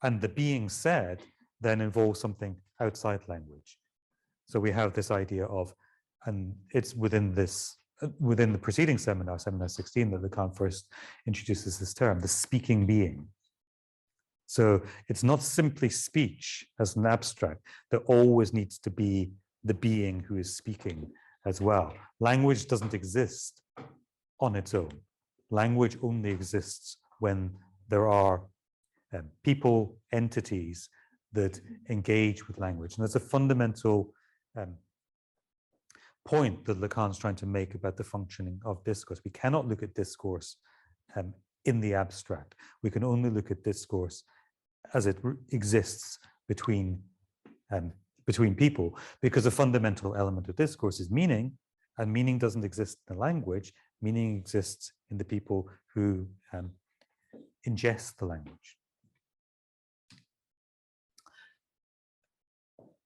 And the being said then involves something outside language. So we have this idea of, and it's within the preceding seminar, seminar 16, that Lacan first introduces this term, the speaking being. So it's not simply speech as an abstract. There always needs to be the being who is speaking as well. Language doesn't exist on its own. Language only exists when there are people, entities that engage with language. And there's a fundamental point that Lacan's trying to make about the functioning of discourse. We cannot look at discourse in the abstract. We can only look at discourse as it exists between people, because a fundamental element of discourse is meaning, and meaning doesn't exist in the language. Meaning exists in the people who ingest the language.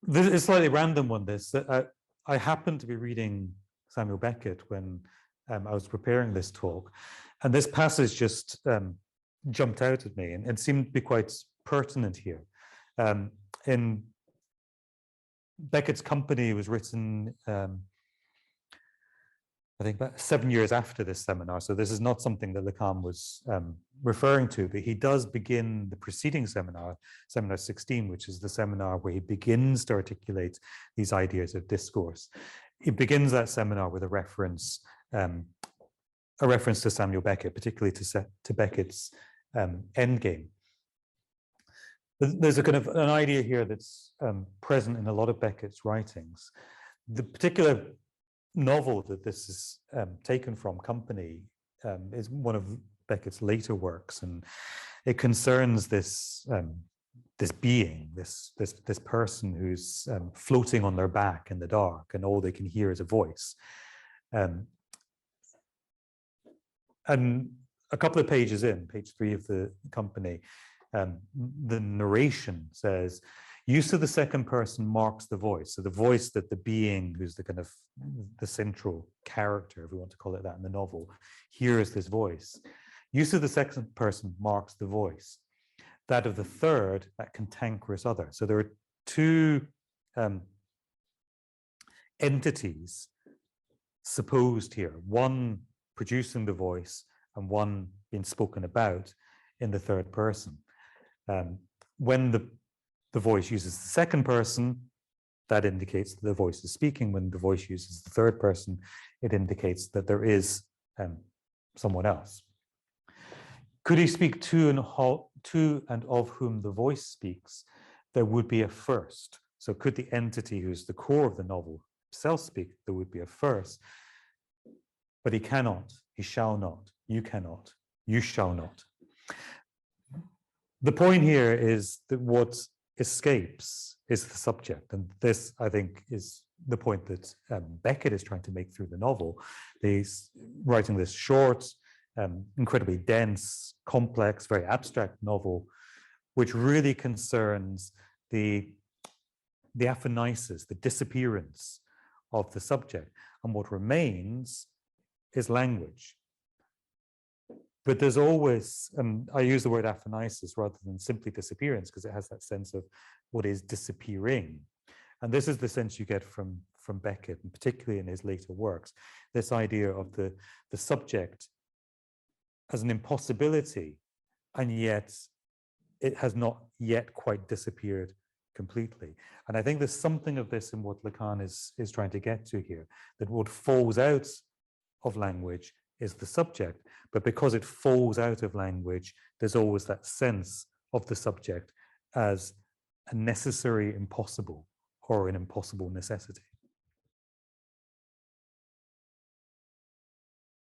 This is a slightly random one, this. I happened to be reading Samuel Beckett when I was preparing this talk, and this passage just jumped out at me and seemed to be quite pertinent here. In Beckett's Company was written, I think about 7 years after this seminar, so this is not something that Lacan was referring to, but he does begin the preceding seminar, seminar 16, which is the seminar where he begins to articulate these ideas of discourse. He begins that seminar with a reference to Samuel Beckett, particularly to Beckett's Endgame. There's a kind of an idea here that's present in a lot of Beckett's writings. The particular novel that this is taken from, Company, is one of Beckett's later works, and it concerns this this being, this person who's floating on their back in the dark, and all they can hear is a voice. And a couple of pages in, page 3 of the Company, the narration says, use of the second person marks the voice. So the voice that the being, who's the kind of the central character, if we want to call it that in the novel, hears this voice. Use of the second person marks the voice. That of the third, that cantankerous other. So there are two entities supposed here, one producing the voice and one being spoken about in the third person. When the voice uses the second person, that indicates that the voice is speaking. When the voice uses the third person, it indicates that there is someone else. Could he speak to and of whom the voice speaks? There would be a first. So could the entity who's the core of the novel himself speak? There would be a first. But he cannot, he shall not, you cannot, you shall not. The point here is that what escapes is the subject. And this, I think, is the point that Beckett is trying to make through the novel. He's writing this short, incredibly dense, complex, very abstract novel, which really concerns the aphonesis, the disappearance of the subject. And what remains is language. But there's always, I use the word aphonesis rather than simply disappearance, because it has that sense of what is disappearing. And this is the sense you get from Beckett, and particularly in his later works, this idea of the subject as an impossibility, and yet it has not yet quite disappeared completely. And I think there's something of this in what Lacan is trying to get to here, that what falls out of language is the subject, but because it falls out of language, there's always that sense of the subject as a necessary impossible or an impossible necessity.